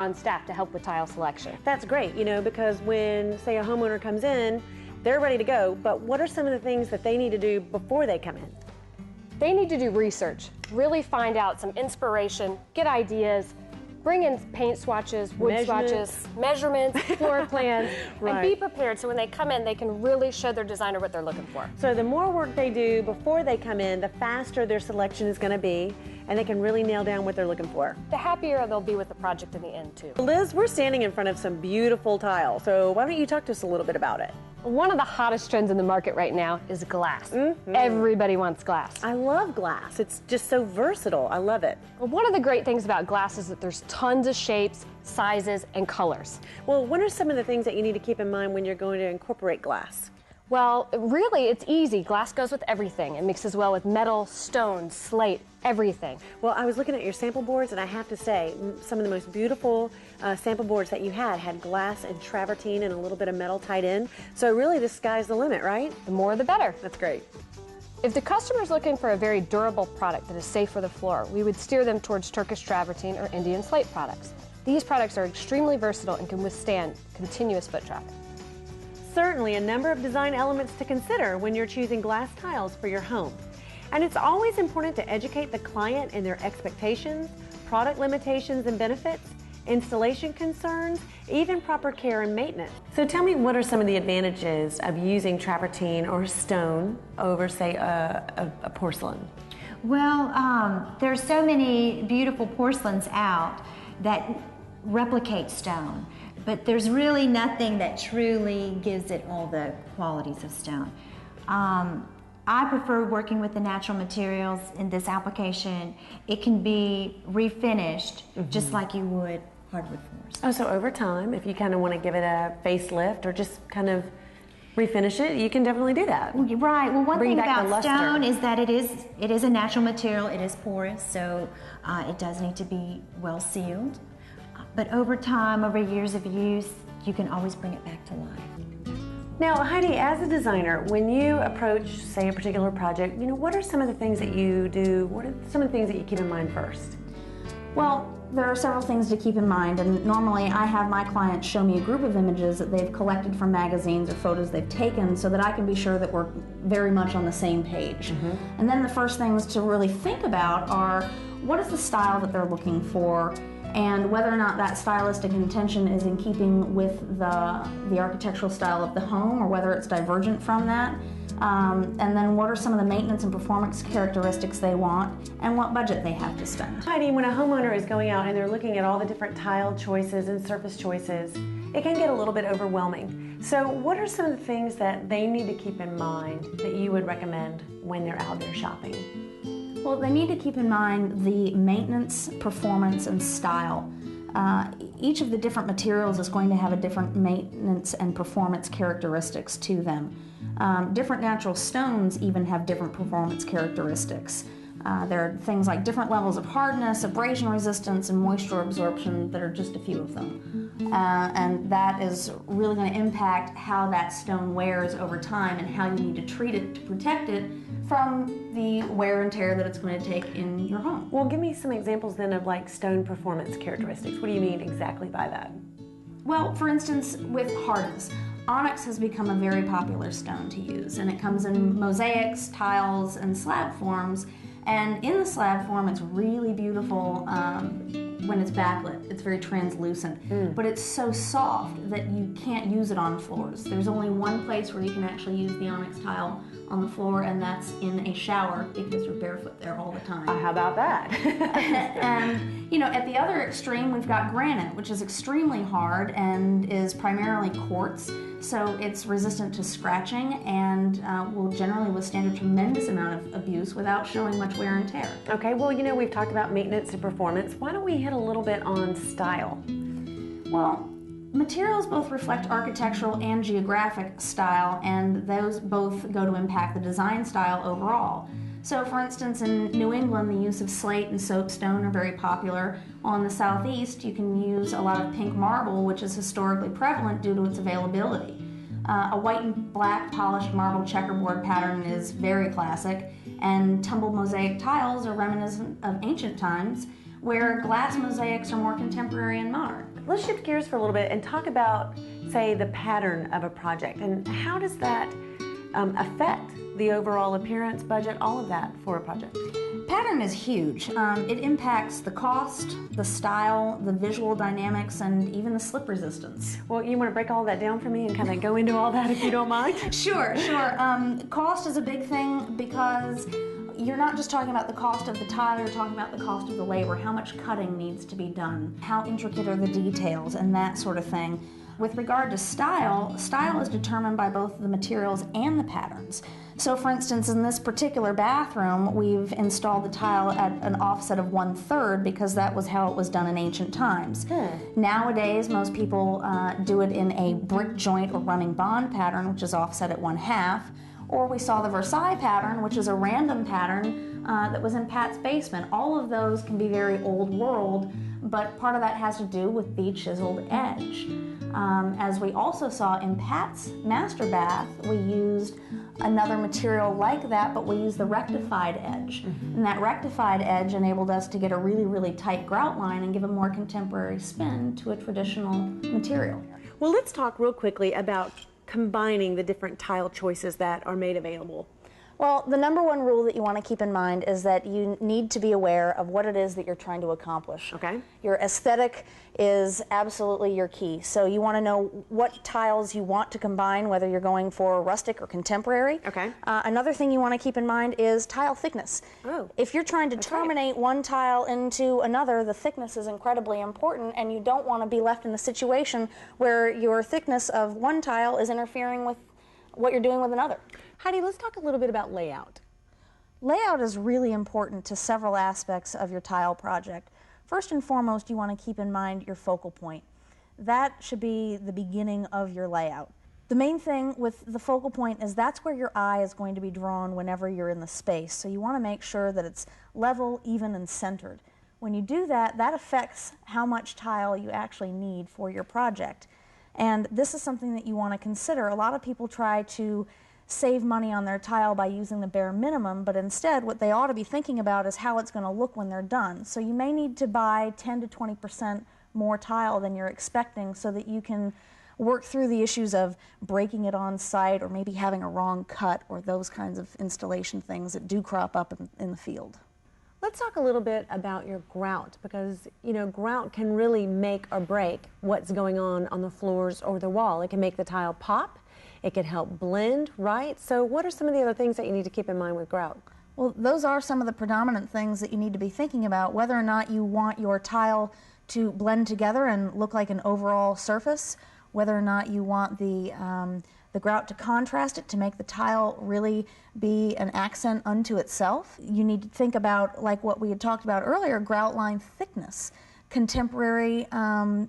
on staff to help with tile selection. That's great, you know, because when, say, a homeowner comes in, they're ready to go, but what are some of the things that they need to do before they come in? They need to do research, really find out some inspiration, get ideas, bring in paint swatches, wood swatches, measurements, floor plans, and be prepared so when they come in, they can really show their designer what they're looking for. So the more work they do before they come in, the faster their selection is going to be, and they can really nail down what they're looking for. The happier they'll be with the project in the end, too. Liz, we're standing in front of some beautiful tile, so why don't you talk to us a little bit about it? One of the hottest trends in the market right now is glass. Everybody wants glass. I love glass. It's just so versatile. I love it. Well, one of the great things about glass is that there's tons of shapes, sizes, and colors. Well, what are some of the things that you need to keep in mind when you're going to incorporate glass? Well, really, it's easy. Glass goes with everything. It mixes well with metal, stone, slate, everything. Well, I was looking at your sample boards, and I have to say, some of the most beautiful sample boards that you had glass and travertine and a little bit of metal tied in. So really, the sky's the limit, right? The more, the better. That's great. If the customer's looking for a very durable product that is safe for the floor, we would steer them towards Turkish travertine or Indian slate products. These products are extremely versatile and can withstand continuous foot traffic. Certainly a number of design elements to consider when you're choosing glass tiles for your home. And it's always important to educate the client in their expectations, product limitations and benefits, installation concerns, even proper care and maintenance. So tell me, what are some of the advantages of using travertine or stone over, say, a porcelain? Well, there's so many beautiful porcelains out that replicate stone, but there's really nothing that truly gives it all the qualities of stone. I prefer working with the natural materials in this application. It can be refinished just like you would hardwood floors. Oh, so over time, if you kind of want to give it a facelift or just kind of refinish it, you can definitely do that. Right. Well, one Bring thing back the about luster. stone is that it is a natural material. It is porous, so it does need to be well sealed. But over time, over years of use, you can always bring it back to life. Now, Heidi, as a designer, when you approach, say, a particular project, you know, what are some of the things that you do? What are some of the things that you keep in mind first? Well, there are several things to keep in mind, and normally I have my clients show me a group of images that they've collected from magazines or photos they've taken so that I can be sure that we're very much on the same page. And then the first things to really think about are, what is the style that they're looking for, and whether or not that stylistic intention is in keeping with the architectural style of the home or whether it's divergent from that. And then what are some of the maintenance and performance characteristics they want and what budget they have to spend. Heidi, when a homeowner is going out and they're looking at all the different tile choices and surface choices, it can get a little bit overwhelming. So what are some of the things that they need to keep in mind that you would recommend when they're out there shopping? Well, they need to keep in mind the maintenance, performance, and style. Each of the different materials is going to have a different maintenance and performance characteristics to them. Different natural stones even have different performance characteristics. There are things like different levels of hardness, abrasion resistance, and moisture absorption that are just a few of them. And that is really going to impact how that stone wears over time and how you need to treat it to protect it from the wear and tear that it's going to take in your home. Well, give me some examples then of like stone performance characteristics. What do you mean exactly by that? Well, for instance, with hardness, onyx has become a very popular stone to use, and it comes in mosaics, tiles, and slab forms. And in the slab form, it's really beautiful when it's backlit. It's very translucent, but it's so soft that you can't use it on floors. There's only one place where you can actually use the onyx tile on the floor, and that's in a shower because you're barefoot there all the time. How about that? And, you know, at the other extreme, we've got granite, which is extremely hard and is primarily quartz, so it's resistant to scratching and will generally withstand a tremendous amount of abuse without showing much wear and tear. Okay, well, you know, we've talked about maintenance and performance. Why don't we hit a little bit on style? Well, materials both reflect architectural and geographic style, and those both go to impact the design style overall. So, for instance, in New England, the use of slate and soapstone are very popular. On the southeast, you can use a lot of pink marble, which is historically prevalent due to its availability. A white and black polished marble checkerboard pattern is very classic, and tumbled mosaic tiles are reminiscent of ancient times, where glass mosaics are more contemporary and modern. let's shift gears for a little bit and talk about, say, the pattern of a project and how does that affect the overall appearance, budget, all of that for a project? Pattern is huge. It impacts the cost, the style, the visual dynamics, and even the slip resistance. Well, you want to break all that down for me and kind of go into all that if you don't mind? Sure. Cost is a big thing because you're not just talking about the cost of the tile, you're talking about the cost of the labor, how much cutting needs to be done, how intricate are the details, and that sort of thing. With regard to style, style is determined by both the materials and the patterns. So for instance, in this particular bathroom, we've installed the tile at an offset of 1/3 because that was how it was done in ancient times. Nowadays, most people do it in a brick joint or running bond pattern, which is offset at 1/2. Or we saw the Versailles pattern, which is a random pattern that was in Pat's basement. All of those can be very old world, but part of that has to do with the chiseled edge. As we also saw in Pat's master bath, we used another material like that, but we used the rectified edge. And that rectified edge enabled us to get a really, really tight grout line and give a more contemporary spin to a traditional material. Well, let's talk real quickly about combining the different tile choices that are made available. Well, the number one rule that you want to keep in mind is that you need to be aware of what it is that you're trying to accomplish. Okay. Your aesthetic is absolutely your key. So you want to know what tiles you want to combine, whether you're going for rustic or contemporary. Okay. Another thing you want to keep in mind is tile thickness. Oh. If you're trying to terminate one tile into another, the thickness is incredibly important, and you don't want to be left in the situation where your thickness of one tile is interfering with what you're doing with another. Heidi, let's talk a little bit about layout. Layout is really important to several aspects of your tile project. First and foremost, you want to keep in mind your focal point. That should be the beginning of your layout. The main thing with the focal point is that's where your eye is going to be drawn whenever you're in the space. So you want to make sure that it's level, even, and centered. When you do that, that affects how much tile you actually need for your project. And this is something that you want to consider. A lot of people try to save money on their tile by using the bare minimum, but instead what they ought to be thinking about is how it's going to look when they're done. So you may need to buy 10 to 20% more tile than you're expecting so that you can work through the issues of breaking it on site or maybe having a wrong cut or those kinds of installation things that do crop up in the field. Let's talk a little bit about your grout because, you know, grout can really make or break what's going on the floors or the wall. It can make the tile pop. It can help blend, right? So what are some of the other things that you need to keep in mind with grout? Well, those are some of the predominant things that you need to be thinking about, whether or not you want your tile to blend together and look like an overall surface, whether or not you want the grout to contrast it to make the tile really be an accent unto itself. You need to think about, like what we had talked about earlier, grout line thickness. Contemporary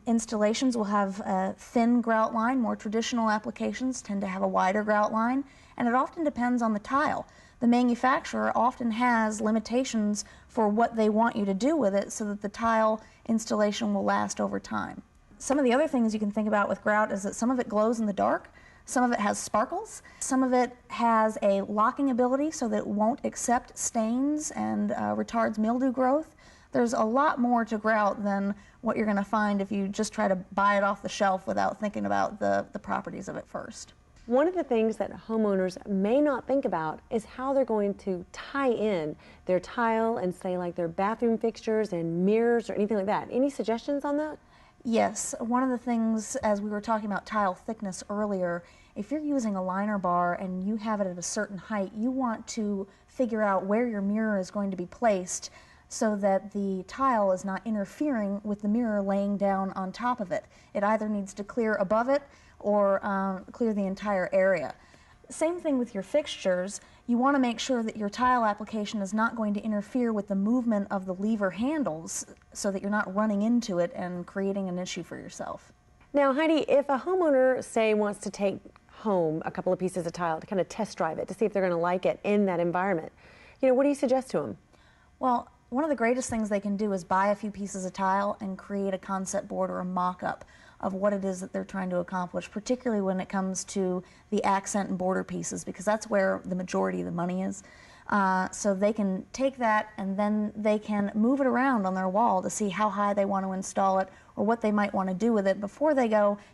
installations will have a thin grout line. More traditional applications tend to have a wider grout line, and it often depends on the tile. The manufacturer often has limitations for what they want you to do with it so that the tile installation will last over time. Some of the other things you can think about with grout is that some of it glows in the dark, some of it has sparkles, some of it has a locking ability so that it won't accept stains and retards mildew growth. There's a lot more to grout than what you're going to find if you just try to buy it off the shelf without thinking about the properties of it first. One of the things that homeowners may not think about is how they're going to tie in their tile and say like their bathroom fixtures and mirrors or anything like that. Any suggestions on that? Yes, one of the things, as we were talking about tile thickness earlier, if you're using a liner bar and you have it at a certain height, you want to figure out where your mirror is going to be placed so that the tile is not interfering with the mirror laying down on top of it. It either needs to clear above it or clear the entire area. Same thing with your fixtures. You want to make sure that your tile application is not going to interfere with the movement of the lever handles so that you're not running into it and creating an issue for yourself. Now, Heidi, if a homeowner, say, wants to take home a couple of pieces of tile to kind of test drive it to see if they're going to like it in that environment, you know, what do you suggest to them? Well, one of the greatest things they can do is buy a few pieces of tile and create a concept board or a mock-up of what it is that they're trying to accomplish, particularly when it comes to the accent and border pieces, because that's where the majority of the money is. So they can take that and then they can move it around on their wall to see how high they want to install it or what they might want to do with it before they go